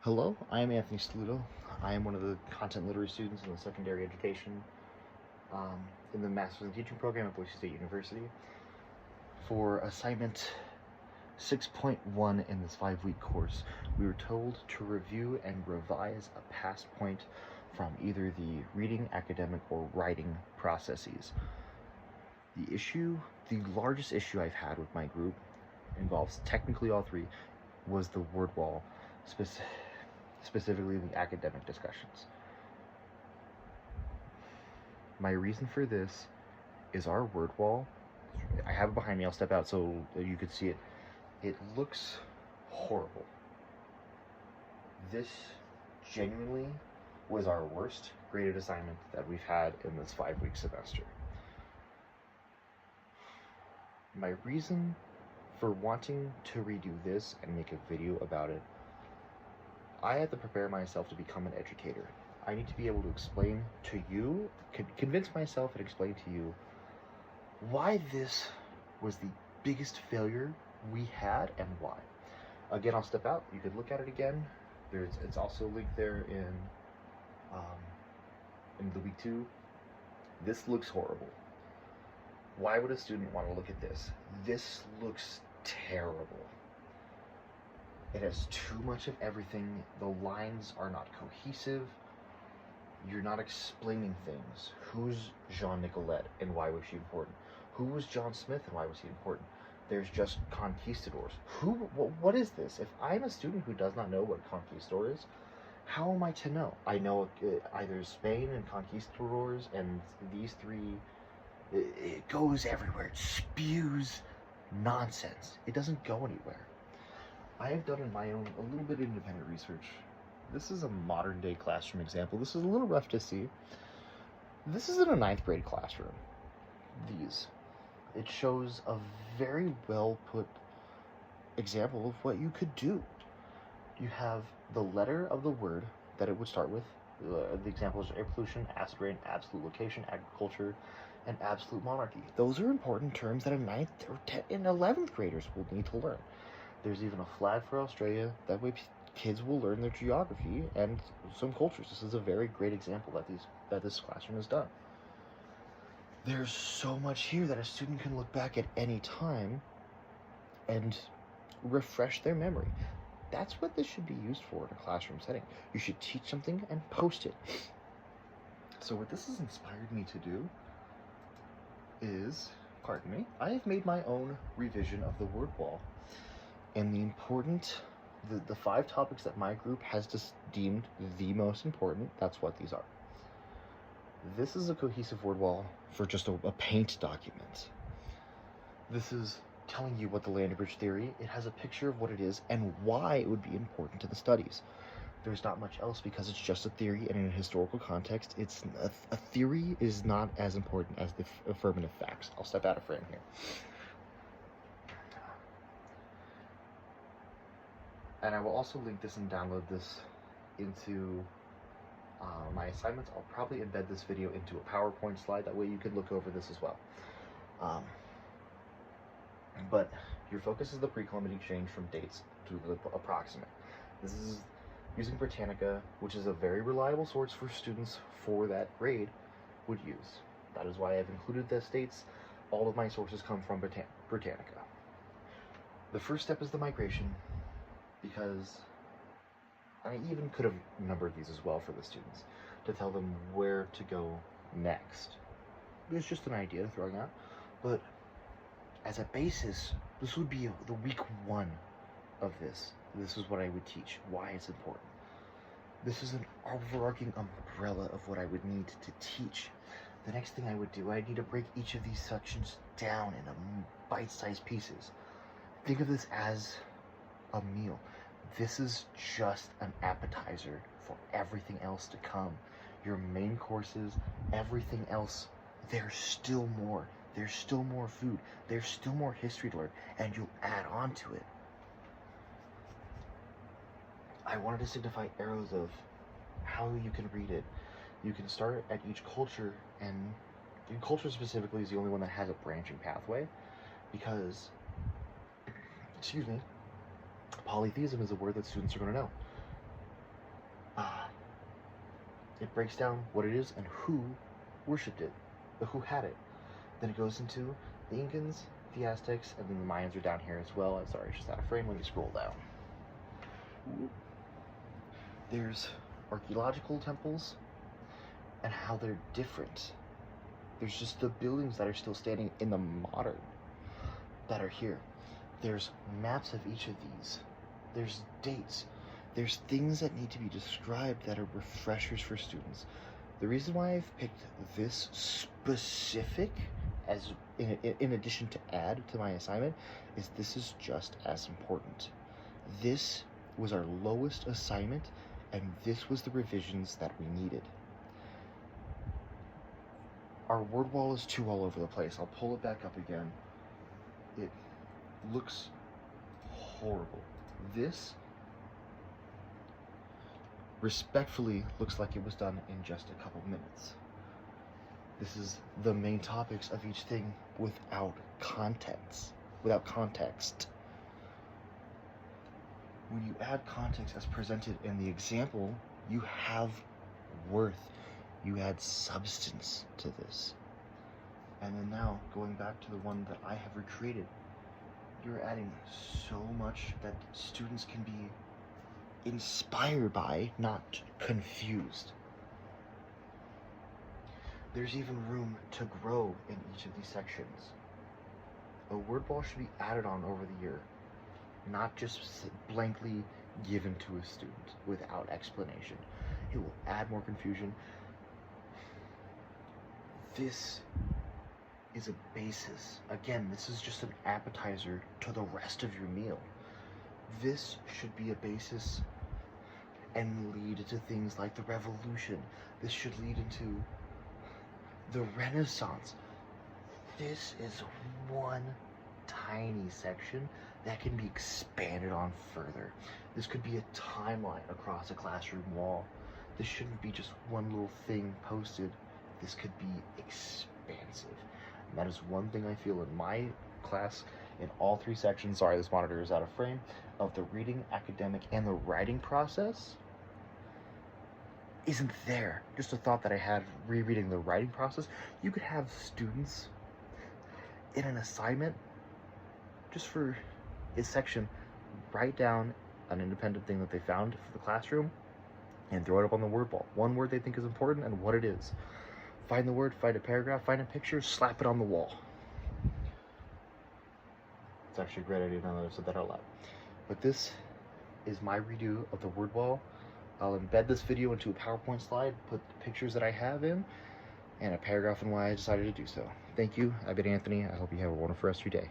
Hello, I am Anthony Saluto. I am one of the content literacy students in the secondary education in the Master's in Teaching program at Boise State University. For assignment 6.1 in this 5-week course, we were told to review and revise a past point from either the reading, academic, or writing processes. The largest issue I've had with my group involves technically all three, was the word wall, specifically the academic discussions. My reason for this is our word wall. I have it behind me, I'll step out so you could see it. It looks horrible. This genuinely was our worst graded assignment that we've had in this 5-week semester. My reason for wanting to redo this and make a video about it, I had to prepare myself to become an educator. I need to be able to explain to you, convince myself and explain to you why this was the biggest failure we had and why. Again, I'll step out. You could look at it again. It's also linked there in the week 2. This looks horrible. Why would a student want to look at this? This looks terrible. It has too much of everything. The lines are not cohesive. You're not explaining things. Who's Jean Nicolette and why was she important? Who was John Smith and why was he important? There's just conquistadors. What is this? If I'm a student who does not know what conquistador is, how am I to know? I know either Spain and conquistadors and these three. It goes everywhere. It spews nonsense. It doesn't go anywhere. I have done in my own a little bit of independent research. This is a modern day classroom example. This is a little rough to see. This is in a 9th grade classroom. It shows a very well put example of what you could do. You have the letter of the word that it would start with. The examples are air pollution, acid rain, absolute location, agriculture, and absolute monarchy. Those are important terms that a 9th or 10th and 11th graders will need to learn. There's even a flag for Australia. That way kids will learn their geography and some cultures. This is a very great example that this classroom has done. There's so much here that a student can look back at any time and refresh their memory. That's what this should be used for in a classroom setting. You should teach something and post it. So what this has inspired me to do is, pardon me, I have made my own revision of the word wall. And the 5 topics that my group has deemed the most important, that's what these are. This is a cohesive word wall for just a paint document. This is telling you what the land bridge theory, it has a picture of what it is and why it would be important to the studies. There's not much else because it's just a theory, and in a historical context, a theory is not as important as the affirmative facts. I'll step out of frame here. And I will also link this and download this into my assignments. I'll probably embed this video into a PowerPoint slide. That way you can look over this as well. But your focus is the pre-Columbian exchange from dates to the approximate. This is using Britannica, which is a very reliable source for students for that grade would use. That is why I've included the states. All of my sources come from Britannica. The first step is the migration, because I even could have numbered these as well for the students to tell them where to go next. It's just an idea throwing out, but as a basis, this would be the week 1 of this. This is what I would teach, why it's important. This is an overarching umbrella of what I would need to teach. The next thing I would do, I'd need to break each of these sections down into bite-sized pieces. Think of this as a meal. This is just an appetizer for everything else to come. Your main courses, everything else, there's still more. There's still more food. There's still more history to learn, and you'll add on to it. I wanted to signify arrows of how you can read it. You can start at each culture, and culture specifically is the only one that has a branching pathway, because, excuse me, polytheism is a word that students are going to know. It breaks down what it is and who worshipped it, who had it. Then it goes into the Incans, the Aztecs, and then the Mayans are down here as well. Sorry, it's just out of frame. Let me scroll down. There's archaeological temples and how they're different. There's just the buildings that are still standing in the modern that are here. There's maps of each of these. There's dates. There's things that need to be described that are refreshers for students. The reason why I've picked this specific as in addition to add to my assignment is this is just as important. This was our lowest assignment, and this was the revisions that we needed. Our word wall is too all over the place. I'll pull it back up again. It looks horrible. This respectfully looks like it was done in just a couple minutes. This is the main topics of each thing without context. When you add context as presented in the example, you have worth. You add substance to this. And then now, going back to the one that I have recreated, you're adding so much that students can be inspired by, not confused. There's even room to grow in each of these sections. A word wall should be added on over the year, not just blankly given to a student without explanation. It will add more confusion. This is a basis. Again, this is just an appetizer to the rest of your meal. This should be a basis and lead to things like the Revolution. This should lead into the Renaissance. This is one tiny section that can be expanded on further. This could be a timeline across a classroom wall. This shouldn't be just one little thing posted. This could be expansive. And that is one thing I feel in my class, in all three sections, sorry this monitor is out of frame, of the reading, academic, and the writing process isn't there. Just a thought that I had rereading the writing process. You could have students in an assignment, just for a section, write down an independent thing that they found for the classroom and throw it up on the word wall. One word they think is important and what it is. Find the word, find a paragraph, find a picture, slap it on the wall. It's actually a great idea now that I've said that out loud. But this is my redo of the word wall. I'll embed this video into a PowerPoint slide, put the pictures that I have in, and a paragraph on why I decided to do so. Thank you. I've been Anthony. I hope you have a wonderful rest of your day.